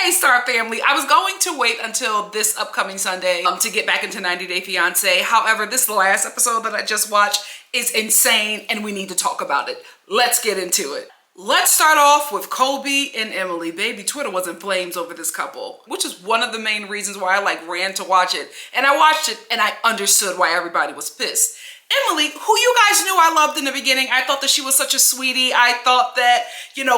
Hey Star family, I was going to wait until this upcoming Sunday to get back into 90 Day Fiance. However, this last episode that I just watched is insane and we need to talk about it. Let's get into it. Let's start off with Colby and Emily. Baby, Twitter was in flames over this couple, which is one of the main reasons why I ran to watch it. And I watched it and I understood why everybody was pissed. Emily, who you guys knew I loved in the beginning, I thought that she was such a sweetie. I thought that,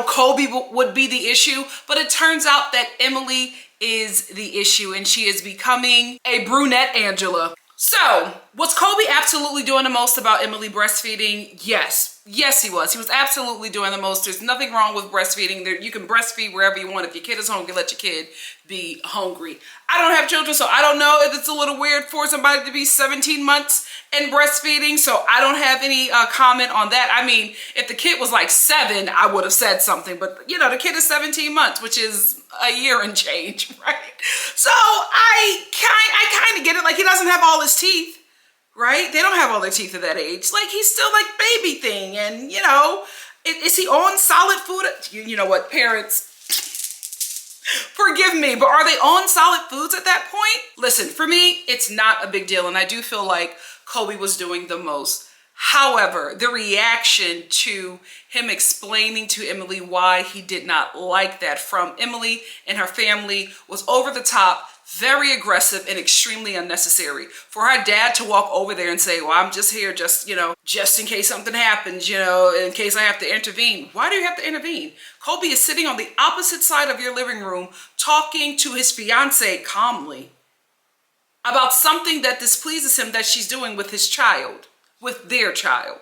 Colby would be the issue, but it turns out that Emily is the issue and she is becoming a brunette Angela. So, was Colby absolutely doing the most about Emily breastfeeding? Yes. Yes, he was. He was absolutely doing the most. There's nothing wrong with breastfeeding. You can breastfeed wherever you want. If your kid is hungry, let your kid be hungry. I don't have children, so I don't know if it's a little weird for somebody to be 17 months and breastfeeding, so I don't have any comment on that. I mean, if the kid was like 7, I would have said something, but the kid is 17 months, which is a year and change, right? So I kind of get it. He doesn't have all his teeth, right? They don't have all their teeth at that age. He's still baby thing, and is he on solid food? You know what, parents, forgive me, but are they on solid foods at that point? Listen, for me, it's not a big deal, and I do feel like Colby was doing the most. However, the reaction to him explaining to Emily why he did not like that from Emily and her family was over the top, very aggressive, and extremely unnecessary. For her dad to walk over there and say, well, I'm just here just in case something happens, in case I have to intervene. Why do you have to intervene? Colby is sitting on the opposite side of your living room talking to his fiance calmly about something that displeases him that she's doing with his child, with their child.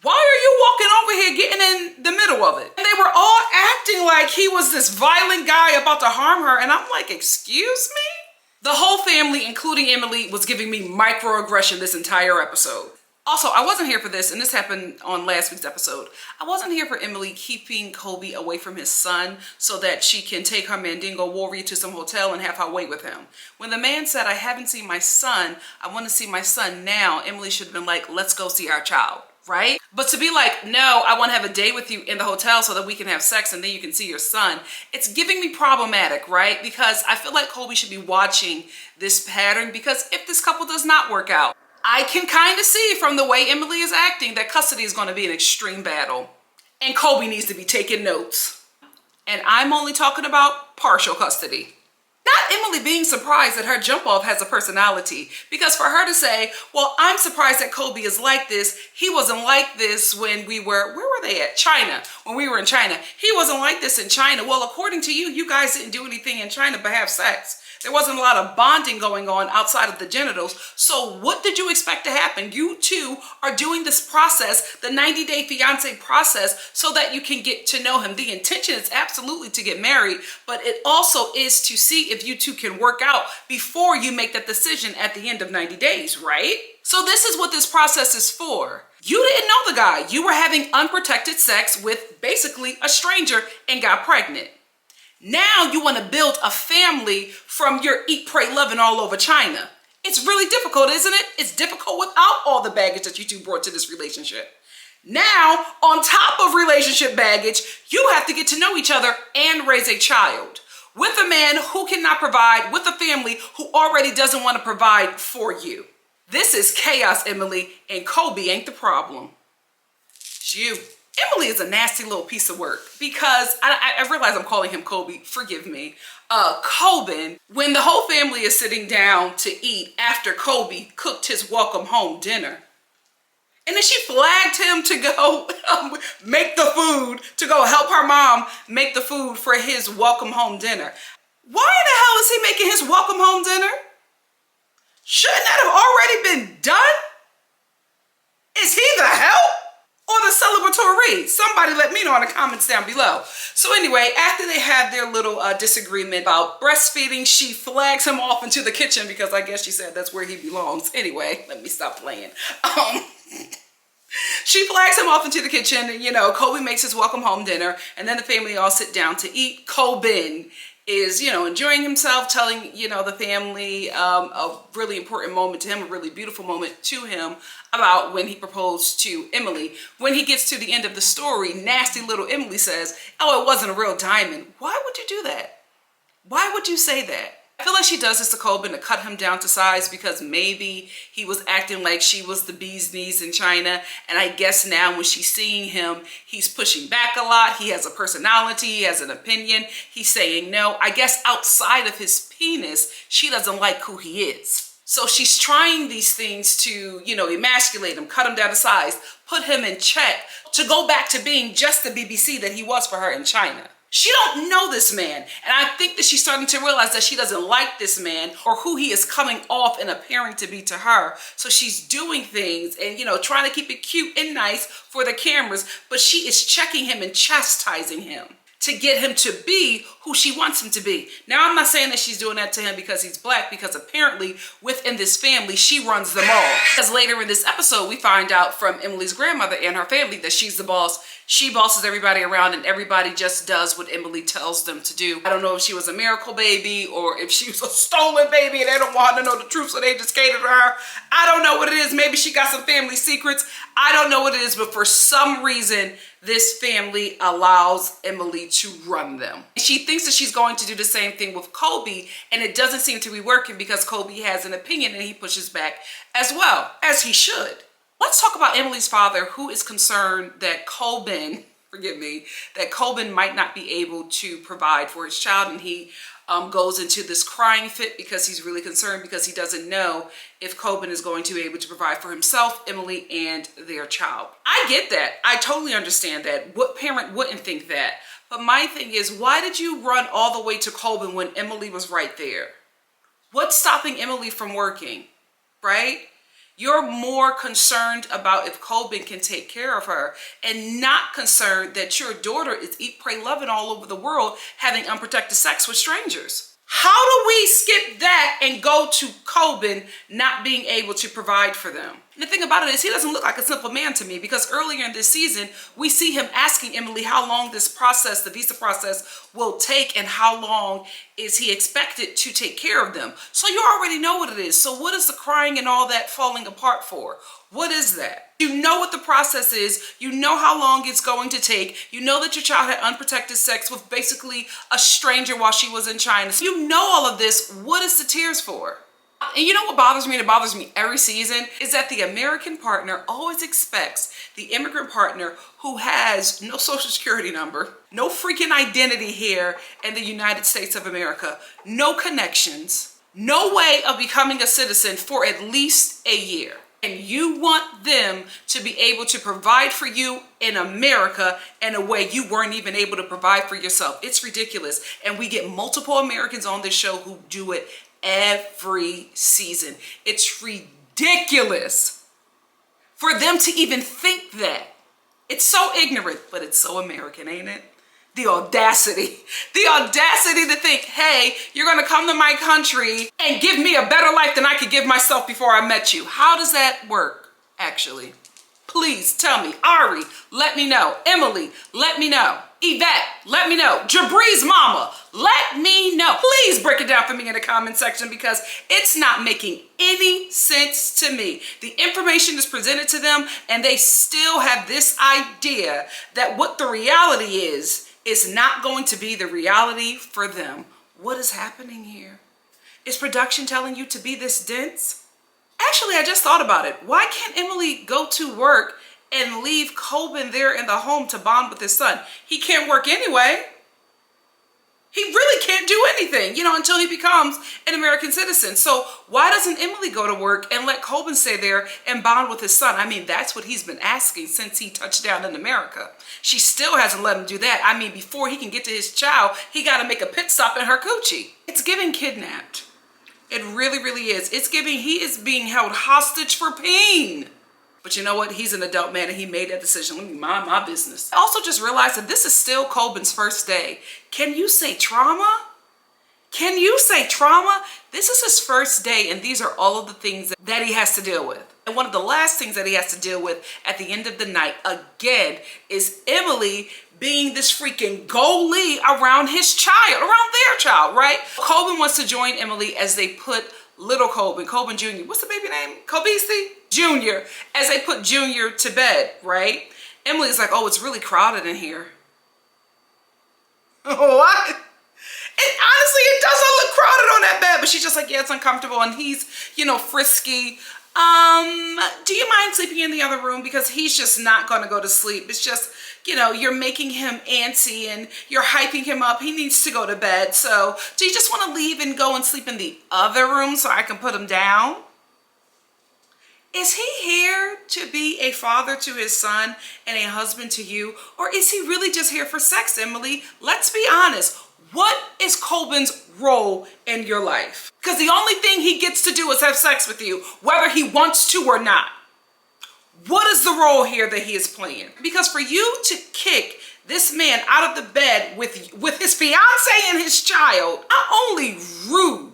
Why are you walking over here getting in the middle of it? And they were all acting like he was this violent guy about to harm her. And I'm like, excuse me? The whole family, including Emily, was giving me microaggression this entire episode. Also, I wasn't here for this, and this happened on last week's episode. I wasn't here for Emily keeping Colby away from his son so that she can take her Mandingo warrior to some hotel and have her way with him. When the man said, I haven't seen my son, I want to see my son now, Emily should have been like, let's go see our child, right? But to be like, no, I want to have a day with you in the hotel so that we can have sex and then you can see your son, it's giving me problematic, right? Because I feel like Colby should be watching this pattern, because if this couple does not work out, I can kind of see from the way Emily is acting that custody is going to be an extreme battle. And Colby needs to be taking notes. And I'm only talking about partial custody. Not Emily being surprised that her jump off has a personality. Because for her to say, well, I'm surprised that Colby is like this. He wasn't like this when we were, where were they at? China. When we were in China. He wasn't like this in China. Well, according to you, you guys didn't do anything in China but have sex. There wasn't a lot of bonding going on outside of the genitals. So what did you expect to happen? You two are doing this process, the 90 Day Fiance process, so that you can get to know him. The intention is absolutely to get married, but it also is to see if you two can work out before you make that decision at the end of 90 days, right? So this is what this process is for. You didn't know the guy. You were having unprotected sex with basically a stranger and got pregnant. Now you want to build a family from your eat, pray, loving all over China. It's really difficult, isn't it? It's difficult without all the baggage that you two brought to this relationship. Now, on top of relationship baggage, you have to get to know each other and raise a child with a man who cannot provide, with a family who already doesn't want to provide for you. This is chaos, Emily, and Colby ain't the problem. It's you. Emily is a nasty little piece of work, because I realize I'm calling him Colby, forgive me. Colbin, when the whole family is sitting down to eat after Colby cooked his welcome home dinner, and then she flagged him to go make the food, to go help her mom make the food for his welcome home dinner. Why in the hell is he making his welcome home dinner? Shouldn't that have already been done? Is he the help? Or the celebratory? Somebody let me know in the comments down below. So anyway, after they have their little disagreement about breastfeeding, she flags him off into the kitchen, because I guess she said that's where he belongs. Anyway, let me stop playing. She flags him off into the kitchen. Colby makes his welcome home dinner, and then the family all sit down to eat. Colbin is, enjoying himself, telling, the family a really important moment to him, a really beautiful moment to him about when he proposed to Emily. When he gets to the end of the story, nasty little Emily says, oh, it wasn't a real diamond. Why would you do that? Why would you say that? I feel like she does this to Colbin to cut him down to size because maybe he was acting like she was the bee's knees in China. And I guess now when she's seeing him, he's pushing back a lot. He has a personality, he has an opinion. He's saying no. I guess outside of his penis, she doesn't like who he is. So she's trying these things to, you know, emasculate him, cut him down to size, put him in check to go back to being just the BBC that he was for her in China. She don't know this man. And I think that she's starting to realize that she doesn't like this man or who he is coming off and appearing to be to her. So she's doing things and, you know, trying to keep it cute and nice for the cameras, but she is checking him and chastising him to get him to be who she wants him to be. Now, I'm not saying that she's doing that to him because he's black, because apparently within this family, she runs them all. Because later in this episode, we find out from Emily's grandmother and her family that she's the boss. She bosses everybody around and everybody just does what Emily tells them to do. I don't know if she was a miracle baby or if she was a stolen baby and they don't want to know the truth, so they just cater to her. I don't know what it is. Maybe she got some family secrets. I don't know what it is, but for some reason, this family allows Emily to run them. She thinks that she's going to do the same thing with Colby, and it doesn't seem to be working because Colby has an opinion and he pushes back as well, as he should. Let's talk about Emily's father, who is concerned that Colbin, that Colbin might not be able to provide for his child, and he goes into this crying fit because he's really concerned because he doesn't know if Colbin is going to be able to provide for himself, Emily, and their child. I get that. I totally understand that. What parent wouldn't think that? But my thing is, why did you run all the way to Colbin when Emily was right there? What's stopping Emily from working, right? You're more concerned about if Colbin can take care of her and not concerned that your daughter is eat, pray, loving all over the world, having unprotected sex with strangers. How do we skip that and go to Colbin not being able to provide for them? And the thing about it is he doesn't look like a simple man to me, because earlier in this season, we see him asking Emily how long this process, the visa process, will take and how long is he expected to take care of them. So you already know what it is. So what is the crying and all that falling apart for? What is that? You know what the process is. You know how long it's going to take. You know that your child had unprotected sex with basically a stranger while she was in China. So you know all of this. What is the tears for? And you know what bothers me, and it bothers me every season, is that the American partner always expects the immigrant partner who has no social security number, no freaking identity here in the United States of America, no connections, no way of becoming a citizen for at least a year. And you want them to be able to provide for you in America in a way you weren't even able to provide for yourself. It's ridiculous. And we get multiple Americans on this show who do it every season. It's ridiculous for them to even think that. It's so ignorant, but it's so American, ain't it? The audacity to think, hey, you're gonna come to my country and give me a better life than I could give myself before I met you. How does that work, actually? Please tell me. Ari, let me know. Emily, let me know. Yvette, let me know. Jabri's mama, let me know. Please break it down for me in the comment section, because it's not making any sense to me. The information is presented to them and they still have this idea that what the reality is not going to be the reality for them. What is happening here? Is production telling you to be this dense? Actually, I just thought about it. Why can't Emily go to work and leave Colbin there in the home to bond with his son? He can't work anyway. He really can't do anything, until he becomes an American citizen. So why doesn't Emily go to work and let Colbin stay there and bond with his son? I mean, that's what he's been asking since he touched down in America. She still hasn't let him do that. I mean, before he can get to his child, he got to make a pit stop in her coochie. It's giving kidnapped. It really, really is. It's giving he is being held hostage for pain. But you know what? He's an adult man and he made that decision. Let me mind my business. I also just realized that this is still Colbin's first day. Can you say trauma? Can you say trauma? This is his first day and these are all of the things that he has to deal with. And one of the last things that he has to deal with at the end of the night, again, is Emily being this freaking goalie around his child, around their child, right? Colbin wants to join Emily as they put little Colbin Jr., what's the baby name? Kobisi? Junior, as they put Junior to bed, right? Emily's like, oh, it's really crowded in here. What? And honestly, it doesn't look crowded on that bed, but she's just like, yeah, it's uncomfortable. And he's, you know, frisky. Do you mind sleeping in the other room? Because he's just not going to go to sleep. It's just, you know, you're making him antsy and you're hyping him up. He needs to go to bed. So do you just want to leave and go and sleep in the other room so I can put him down? Is he here to be a father to his son and a husband to you? Or is he really just here for sex, Emily? Let's be honest. What is Colbin's role in your life? Because the only thing he gets to do is have sex with you, whether he wants to or not. What is the role here that he is playing? Because for you to kick this man out of the bed with his fiance and his child, not only rude,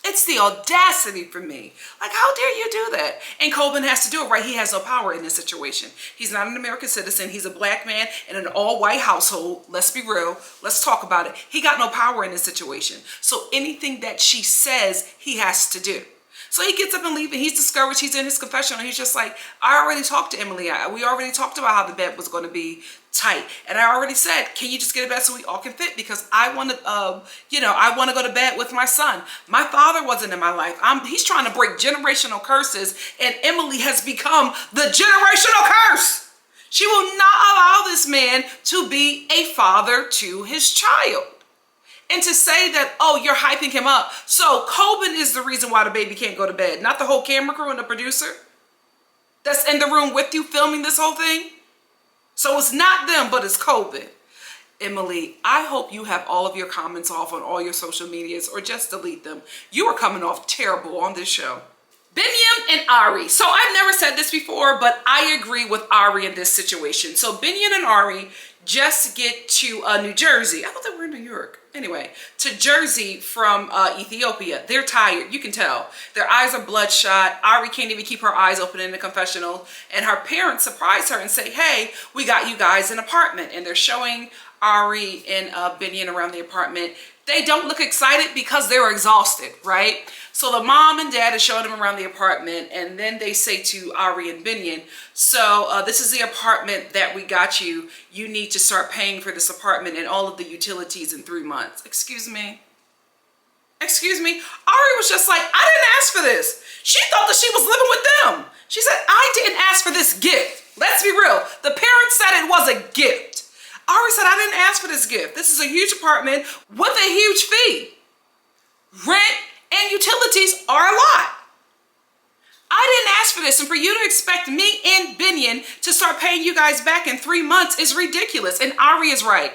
it's the audacity for me. Like, how dare you do that? And Colbin has to do it, right? He has no power in this situation. He's not an American citizen. He's a black man in an all-white household. Let's be real. Let's talk about it. He got no power in this situation. So anything that she says, he has to do. So he gets up and leaves, and he's discouraged. He's in his confessional. He's just like, I already talked to Emily. We already talked about how the bed was going to be tight. And I already said, can you just get a bed so we all can fit? Because I want to, you know, I want to go to bed with my son. My father wasn't in my life. He's trying to break generational curses, and Emily has become the generational curse. She will not allow this man to be a father to his child. And to say that, oh, you're hyping him up. So Colbin is the reason why the baby can't go to bed, not the whole camera crew and the producer that's in the room with you filming this whole thing. So it's not them, but it's Colbin. Emily, I hope you have all of your comments off on all your social medias or just delete them. You are coming off terrible on this show. BINYAM and Ari. So I've never said this before, but I agree with Ari in this situation. So BINYAM and Ari just get to New Jersey. I thought they were in New York. Anyway, to Jersey from Ethiopia. They're tired. You can tell. Their eyes are bloodshot. Ari can't even keep her eyes open in the confessional. And her parents surprise her and say, hey, we got you guys an apartment. And they're showing Ari and BINYAM around the apartment. They don't look excited because they're exhausted, right? So the mom and dad are showing them around the apartment, and then they say to Ari and BINYAM, so this is the apartment that we got you. You need to start paying for this apartment and all of the utilities in 3 months. Excuse me? Excuse me? Ari was just like, I didn't ask for this. She thought that she was living with them. She said, I didn't ask for this gift. Let's be real. The parents said it was a gift. Ari said, I didn't ask for this gift. This is a huge apartment with a huge fee. Rent and utilities are a lot. I didn't ask for this, and for you to expect me and BINYAM to start paying you guys back in 3 months is ridiculous. And Ari is right.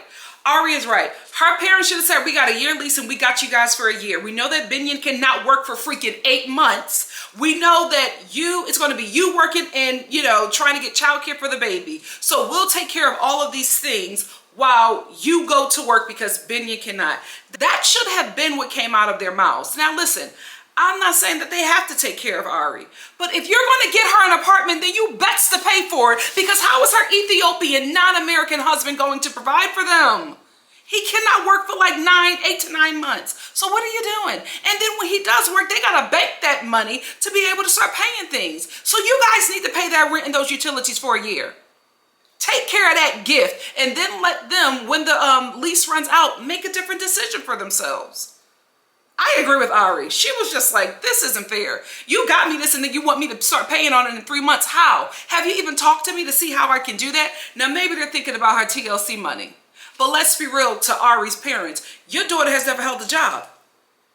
Ari is right. Her parents should have said, we got a year lease and we got you guys for a year. We know that BINYAM cannot work for freaking 8 months. We know that it's going to be you working and, you know, trying to get childcare for the baby. So we'll take care of all of these things while you go to work because BINYAM cannot. That should have been what came out of their mouths. Now listen, I'm not saying that they have to take care of Ari, but if you're going to get her an apartment, then you bets to pay for it, because how is her Ethiopian non-American husband going to provide for them? He cannot work for like 8 to 9 months. So what are you doing? And then when he does work, they got to bank that money to be able to start paying things. So you guys need to pay that rent and those utilities for a year. Take care of that gift, and then let them, when the lease runs out, make a different decision for themselves. I agree with Ari. She was just like, this isn't fair. You got me this and then you want me to start paying on it in 3 months. How? Have you even talked to me to see how I can do that? Now maybe they're thinking about her TLC money. But let's be real to Ari's parents. Your daughter has never held a job.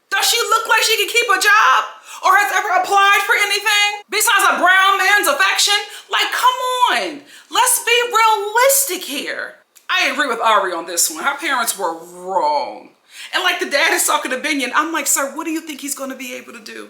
Does she look like she can keep a job? Or has ever applied for anything? Besides a brown man's affection? Like, come on. Let's be realistic here. I agree with Ari on this one. Her parents were wrong. And like the dad is talking to BINYAM, I'm like, sir, what do you think he's going to be able to do?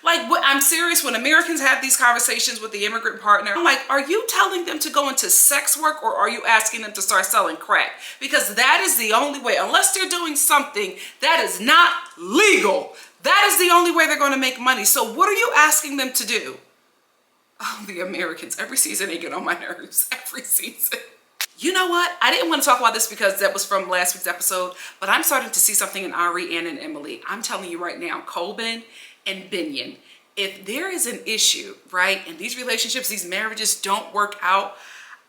Like, I'm serious, when Americans have these conversations with the immigrant partner, I'm like, are you telling them to go into sex work, or are you asking them to start selling crack? Because that is the only way, unless they're doing something that is not legal, that is the only way they're going to make money. So what are you asking them to do? Oh, the Americans, every season they get on my nerves, every season. You know what? I didn't want to talk about this because that was from last week's episode, but I'm starting to see something in Ari and in Emily. I'm telling you right now, Colbin and BINYAM, if there is an issue, right, and these relationships, these marriages don't work out,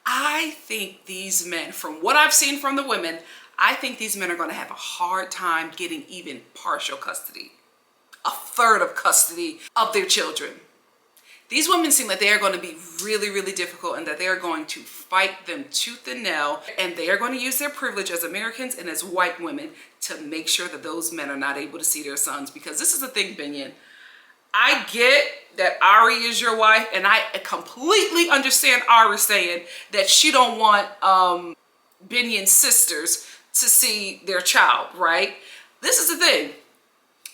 I think these men, from what I've seen from the women, I think these men are going to have a hard time getting even partial custody, a third of custody of their children. These women seem like they are going to be really, really difficult, and that they are going to fight them tooth and nail, and they are going to use their privilege as Americans and as white women to make sure that those men are not able to see their sons. Because this is the thing, BINYAM. I get that Ari is your wife, and I completely understand Ari saying that she don't want BINYAM's sisters to see their child, right? This is the thing.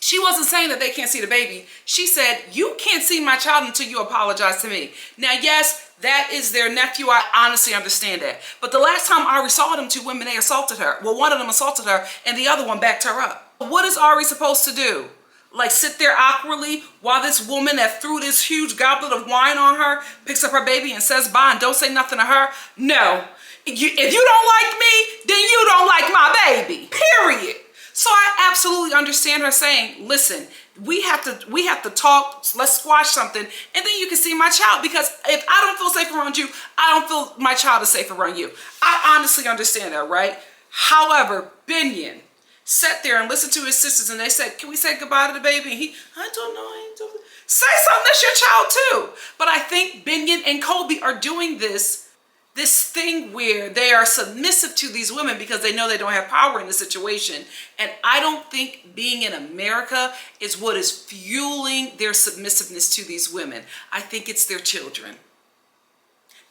She wasn't saying that they can't see the baby. She said, you can't see my child until you apologize to me. Now, yes, that is their nephew. I honestly understand that. But the last time Ari saw them two women, they assaulted her. Well, one of them assaulted her and the other one backed her up. What is Ari supposed to do? Like sit there awkwardly while this woman that threw this huge goblet of wine on her picks up her baby and says bye and don't say nothing to her? No. If you don't like me, then you don't like my baby. Period. So I absolutely understand her saying, listen, we have to talk, let's squash something, and then you can see my child, because if I don't feel safe around you, I don't feel my child is safe around you. I honestly understand that, right? However, BINYAM sat there and listened to his sisters, and they said, can we say goodbye to the baby? And he, I don't know. Say something, that's your child too. But I think BINYAM and Kobe are doing this thing where they are submissive to these women because they know they don't have power in the situation. And I don't think being in America is what is fueling their submissiveness to these women. I think it's their children.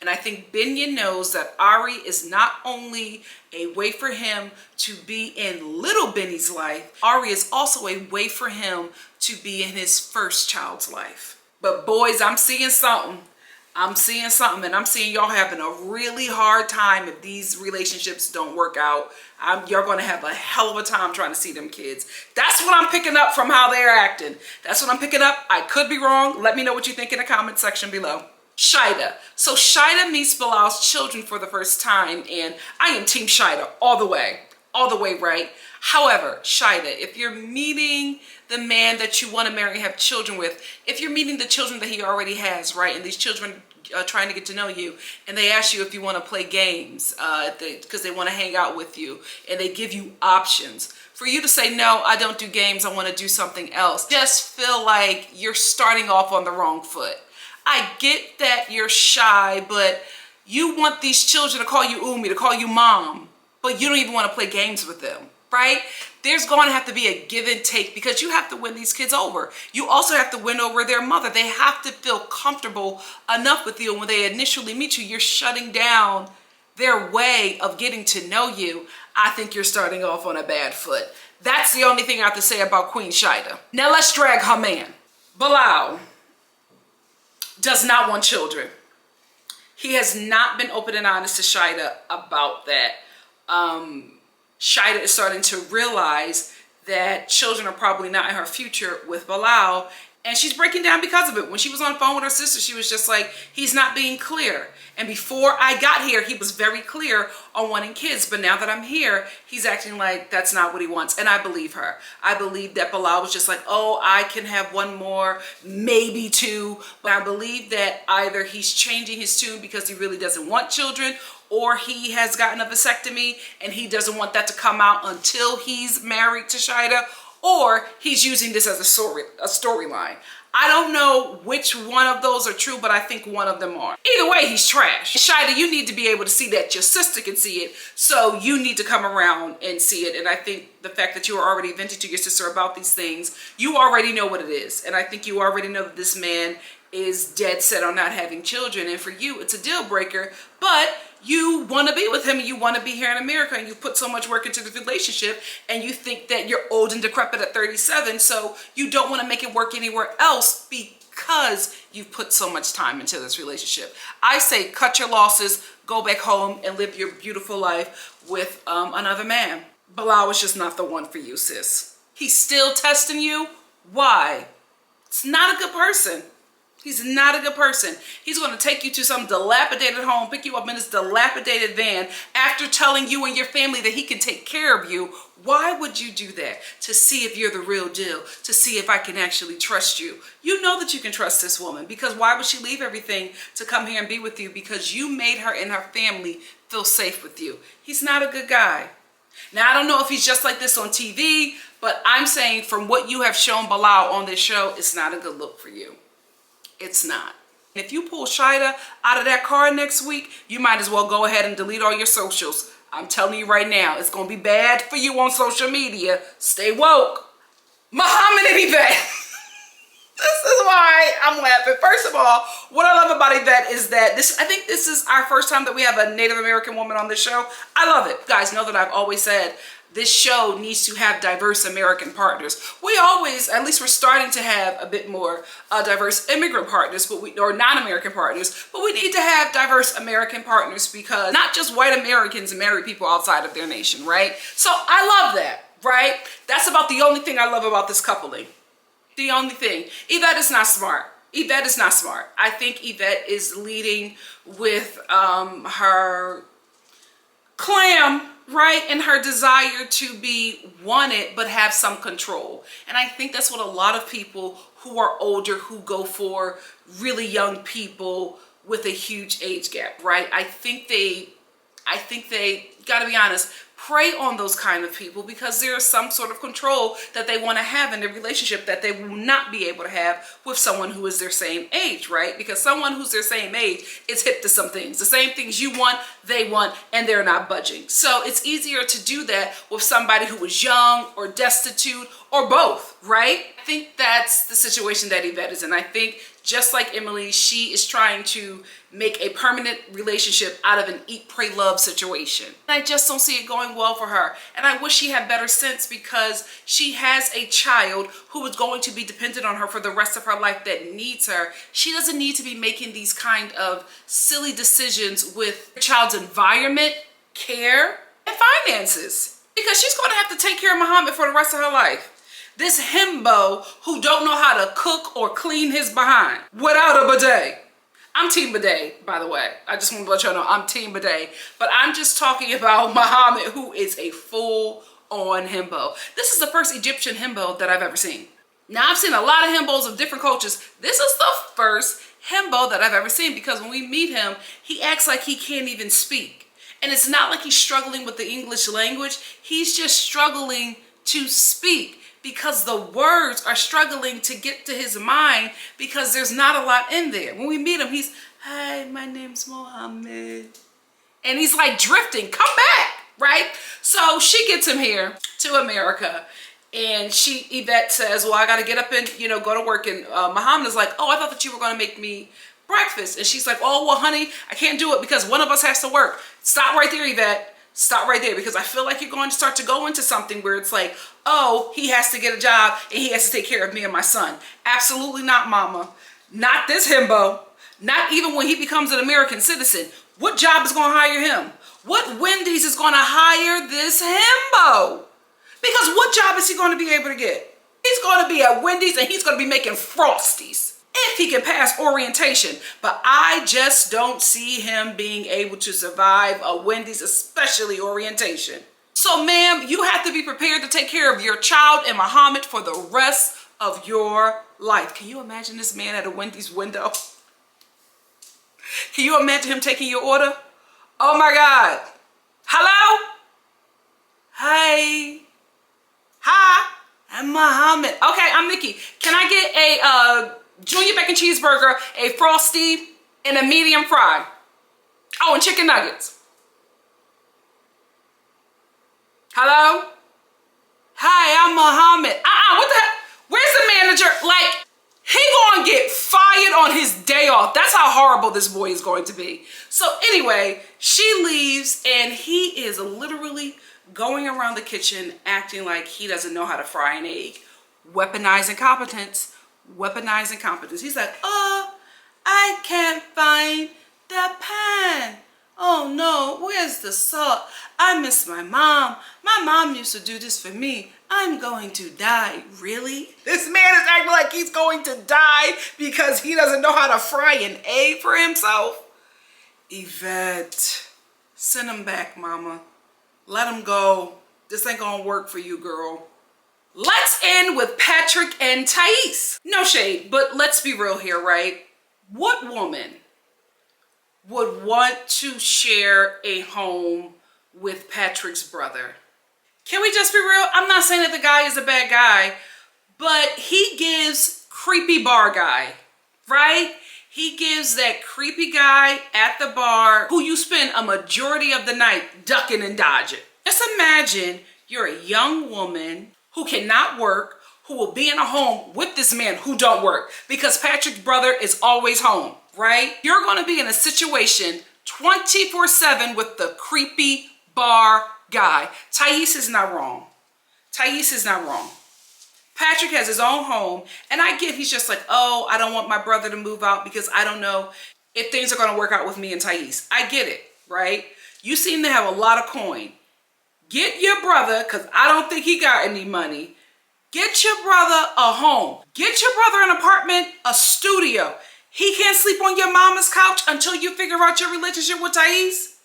And I think BINYAM knows that Ari is not only a way for him to be in little Benny's life, Ari is also a way for him to be in his first child's life. But boys, I'm seeing something. And I'm seeing y'all having a really hard time if these relationships don't work out. You're going to have a hell of a time trying to see them kids. That's what I'm picking up from how they're acting. That's what I'm picking up. I could be wrong. Let me know what you think in the comment section below. SHAEEDA. So SHAEEDA meets Bilal's children for the first time, and I am Team SHAEEDA all the way, right? However, SHAEEDA, if you're meeting the man that you want to marry and have children with, if you're meeting the children that he already has, right, and these children are trying to get to know you, and they ask you if you want to play games because they want to hang out with you, and they give you options, for you to say, no, I don't do games, I want to do something else, just feel like you're starting off on the wrong foot. I get that you're shy, but you want these children to call you Umi, to call you mom, but you don't even want to play games with them, right? There's going to have to be a give and take, because you have to win these kids over. You also have to win over their mother. They have to feel comfortable enough with you. And when they initially meet you, you're shutting down their way of getting to know you. I think you're starting off on a bad foot. That's the only thing I have to say about Queen SHAEEDA. Now let's drag her man. Bilal does not want children. He has not been open and honest to SHAEEDA about that. SHAEEDA is starting to realize that children are probably not in her future with Bilal, and she's breaking down because of it. When she was on the phone with her sister, she was just like, he's not being clear. And before I got here, he was very clear on wanting kids. But now that I'm here, he's acting like that's not what he wants. And I believe her. I believe that Bilal was just like, oh, I can have one more, maybe two. But I believe that either he's changing his tune because he really doesn't want children, or he has gotten a vasectomy and he doesn't want that to come out until he's married to SHAEEDA, or he's using this as a storyline. I don't know which one of those are true, but I think one of them are. Either way, he's trash. SHAEEDA, you need to be able to see that. Your sister can see it, so you need to come around and see it. And I think the fact that you are already venting to your sister about these things, you already know what it is. And I think you already know that this man is dead set on not having children. And for you, it's a deal breaker, but you want to be with him and you want to be here in America, and you put so much work into the relationship, and you think that you're old and decrepit at 37, so you don't want to make it work anywhere else because you've put so much time into this relationship. I say cut your losses, go back home and live your beautiful life with another man. Bilal was just not the one for you, sis. He's still testing you. Why? It's not a good person. He's not a good person. He's going to take you to some dilapidated home, pick you up in this dilapidated van after telling you and your family that he can take care of you. Why would you do that? To see if you're the real deal, to see if I can actually trust you. You know that you can trust this woman, because why would she leave everything to come here and be with you? Because you made her and her family feel safe with you. He's not a good guy. Now, I don't know if he's just like this on TV, but I'm saying from what you have shown Bilal on this show, it's not a good look for you. It's not. If you pull SHAEEDA out of that car next week, you might as well go ahead and delete all your socials. I'm telling you right now, it's going to be bad for you on social media. Stay woke. Mohamed and Yvette. This is why I'm laughing. First of all, what I love about Yvette is that I think this is our first time that we have a Native American woman on this show. I love it. You guys know that I've always said this show needs to have diverse American partners. We always, at least we're starting to have a bit more diverse immigrant partners, or non-American partners, but we need to have diverse American partners because not just white Americans marry people outside of their nation, right? So I love that, right? That's about the only thing I love about this coupling. The only thing. Yvette is not smart. Yvette is not smart. I think Yvette is leading with her clam, right? And her desire to be wanted but have some control. And I think that's what a lot of people who are older, who go for really young people with a huge age gap, right? I think they gotta be honest, prey on those kind of people because there is some sort of control that they want to have in their relationship that they will not be able to have with someone who is their same age, right? Because someone who's their same age is hip to some things. The same things you want, they want, and they're not budging. So it's easier to do that with somebody who is young or destitute or both, right? I think that's the situation that Yvette is in. I think just like Emily, she is trying to make a permanent relationship out of an eat, pray, love situation. And I just don't see it going well for her. And I wish she had better sense because she has a child who is going to be dependent on her for the rest of her life that needs her. She doesn't need to be making these kind of silly decisions with her child's environment, care, and finances. Because she's going to have to take care of Mohamed for the rest of her life. This himbo who don't know how to cook or clean his behind without a bidet. I'm team bidet, by the way. I just want to let y'all know I'm team bidet. But I'm just talking about Mohamed, who is a full-on himbo. This is the first Egyptian himbo that I've ever seen. Now, I've seen a lot of himbos of different cultures. This is the first himbo that I've ever seen because when we meet him, he acts like he can't even speak. And it's not like he's struggling with the English language. He's just struggling to speak because the words are struggling to get to his mind because there's not a lot in there. When we meet him, he's, hi, my name's Mohamed. And he's like drifting, come back, right? So she gets him here to America and Yvette says, well, I got to get up and, go to work. And Mohamed is like, oh, I thought that you were going to make me breakfast. And she's like, oh, well, honey, I can't do it because one of us has to work. Stop right there, Yvette. Stop right there because I feel like you're going to start to go into something where it's like, oh, he has to get a job and he has to take care of me and my son. Absolutely not, mama. Not this himbo. Not even when he becomes an American citizen. What job is going to hire him? What Wendy's is going to hire this himbo? Because what job is he going to be able to get? He's going to be at Wendy's and he's going to be making Frosties. If he can pass orientation, but I just don't see him being able to survive a Wendy's, especially orientation. So ma'am, you have to be prepared to take care of your child and Mohamed for the rest of your life. Can you imagine this man at a Wendy's window? Can you imagine him taking your order? Oh my God. Hello? Hi. Hi. I'm Mohamed. Okay, I'm Nikki. Can I get a junior bacon cheeseburger, a Frosty, and a medium fry? Oh, and chicken nuggets. Hello? Hi, I'm Mohamed. What the heck? Where's the manager? Like, he gonna get fired on his day off. That's how horrible this boy is going to be. So anyway, she leaves and he is literally going around the kitchen acting like he doesn't know how to fry an egg. Weaponizing competence. Weaponizing competence. He's like, oh, I can't find the pan. Oh no, where's the salt? I miss my mom. My mom used to do this for me. I'm going to die. Really? This man is acting like he's going to die because he doesn't know how to fry an egg for himself. Yvette, send him back, mama. Let him go. This ain't gonna work for you, girl. Let's end with Patrick and Thais. No shade, but let's be real here, right? What woman would want to share a home with Patrick's brother? Can we just be real? I'm not saying that the guy is a bad guy, but he gives creepy bar guy, right? He gives that creepy guy at the bar who you spend a majority of the night ducking and dodging. Just imagine you're a young woman who cannot work, who will be in a home with this man who don't work because Patrick's brother is always home, right? You're gonna be in a situation 24/7 with the creepy bar guy. Thais is not wrong. Thais is not wrong. Patrick has his own home, and I get he's just like, oh, I don't want my brother to move out because I don't know if things are going to work out with me and Thais. I get it, right? You seem to have a lot of coin. Get your brother, because I don't think he got any money. Get your brother a home. Get your brother an apartment, a studio. He can't sleep on your mama's couch until you figure out your relationship with Thais.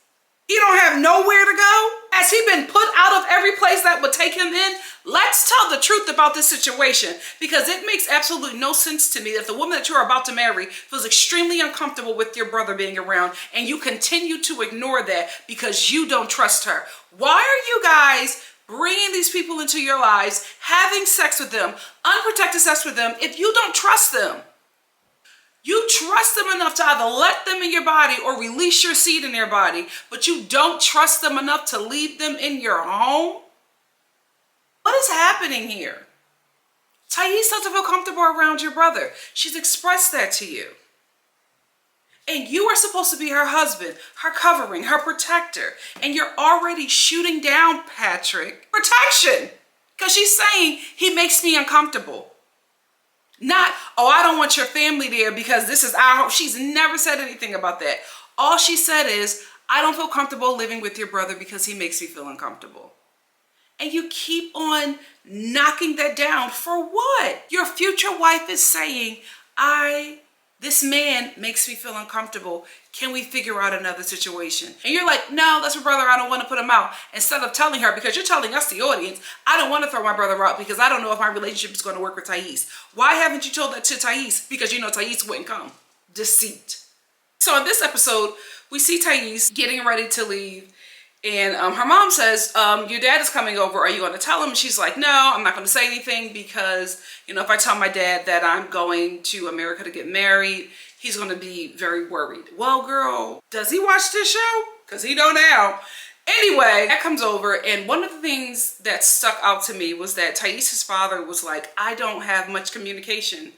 He don't have nowhere to go. Has he been put out of every place that would take him in? Let's tell the truth about this situation, because it makes absolutely no sense to me that the woman that you're about to marry feels extremely uncomfortable with your brother being around, and you continue to ignore that because you don't trust her. Why are you guys bringing these people into your lives, having sex with them, unprotected sex with them, if you don't trust them? You trust them enough to either let them in your body or release your seed in their body, but you don't trust them enough to leave them in your home? What is happening here? Thais doesn't feel comfortable around your brother. She's expressed that to you. And you are supposed to be her husband, her covering, her protector. And you're already shooting down Patrick protection because she's saying he makes me uncomfortable. Not, oh, I don't want your family there because this is our home. She's never said anything about that. All she said is, I don't feel comfortable living with your brother because he makes me feel uncomfortable. And you keep on knocking that down for what? Your future wife is saying, this man makes me feel uncomfortable. Can we figure out another situation? And you're like, no, that's my brother. I don't want to put him out. Instead of telling her, because you're telling us, the audience, I don't want to throw my brother out because I don't know if my relationship is going to work with Thais. Why haven't you told that to Thais? Because you know Thais wouldn't come. Deceit. So in this episode, we see Thais getting ready to leave. And her mom says, your dad is coming over. Are you going to tell him? And she's like, no, I'm not going to say anything because, you know, if I tell my dad that I'm going to America to get married, he's going to be very worried. Well, girl, does he watch this show? Because he don't now. Anyway, that comes over. And one of the things that stuck out to me was that Thais' father was like, I don't have much communication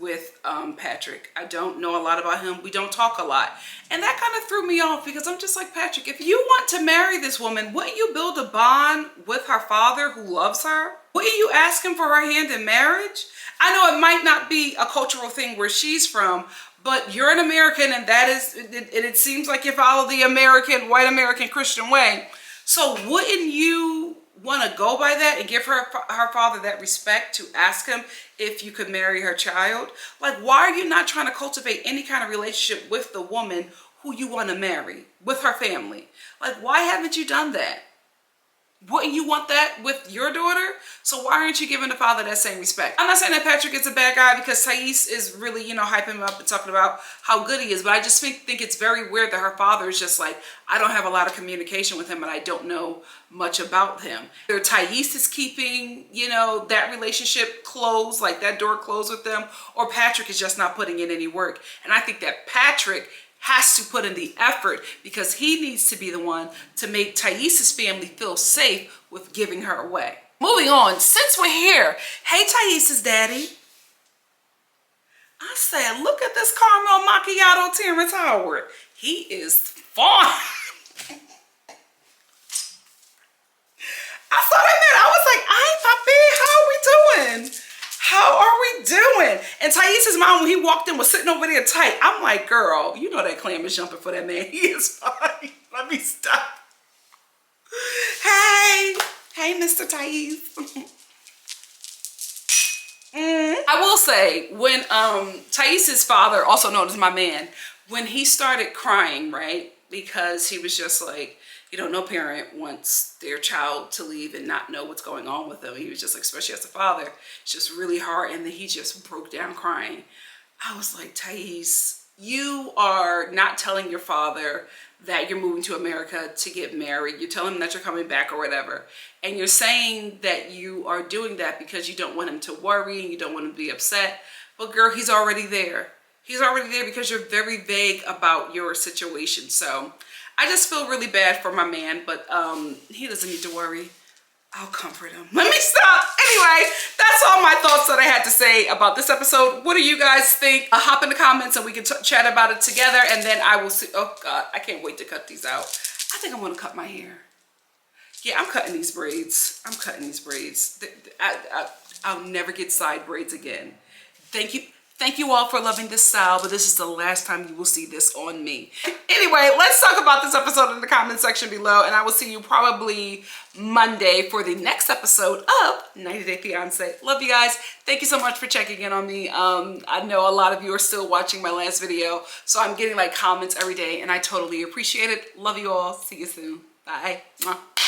with Patrick. I don't know a lot about him. We don't talk a lot. And that kind of threw me off because I'm just like, Patrick, if you want to marry this woman, wouldn't you build a bond with her father who loves her? Wouldn't you ask him for her hand in marriage? I know it might not be a cultural thing where she's from, but you're an American and that is, it seems like you follow the American, white American Christian way. So wouldn't you want to go by that and give her father that respect to ask him if you could marry her child? Like, why are you not trying to cultivate any kind of relationship with the woman who you want to marry, with her family? Like, why haven't you done that? Wouldn't you want that with your daughter? So why aren't you giving the father that same respect? I'm not saying that Patrick is a bad guy because Thais is really, you know, hyping him up and talking about how good he is. But I just think it's very weird that her father is just like, I don't have a lot of communication with him and I don't know much about him. Either Thais is keeping, you know, that relationship closed, like that door closed with them, or Patrick is just not putting in any work. And I think that Patrick has to put in the effort because he needs to be the one to make Thais' family feel safe with giving her away. Moving on, since we're here, hey Thais' daddy. I said, look at this caramel macchiato Terrence Howard. He is fine. I saw that man, I was like, hey Papi, how are we doing? How are we doing? And Thais' mom, when he walked in, was sitting over there tight. I'm like, girl, you know that clam is jumping for that man. He is fine. Let me stop. Hey, Mr. Thais. I will say, when Thais' father, also known as my man, when he started crying, right? Because he was just like, you know, no parent wants their child to leave and not know what's going on with them. He was just like, especially as a father, it's just really hard. And then he just broke down crying. I was like, Thais, you are not telling your father that you're moving to America to get married. You're telling him that you're coming back or whatever. And you're saying that you are doing that because you don't want him to worry and you don't want him to be upset. But girl, he's already there. He's already there because you're very vague about your situation. So I just feel really bad for my man, but he doesn't need to worry. I'll comfort him. Let me stop. Anyway, that's all my thoughts that I had to say about this episode. What do you guys think? Hop in the comments and we can chat about it together. And then I will see. Oh God, I can't wait to cut these out. I think I'm gonna cut my hair. Yeah, I'm cutting these braids. I'm cutting these braids. I'll never get side braids again. Thank you. Thank you all for loving this style, but this is the last time you will see this on me. Anyway, let's talk about this episode in the comment section below, and I will see you probably Monday for the next episode of 90 Day Fiance. Love you guys. Thank you so much for checking in on me. I know a lot of you are still watching my last video, so I'm getting like comments every day, and I totally appreciate it. Love you all. See you soon. Bye. Mwah.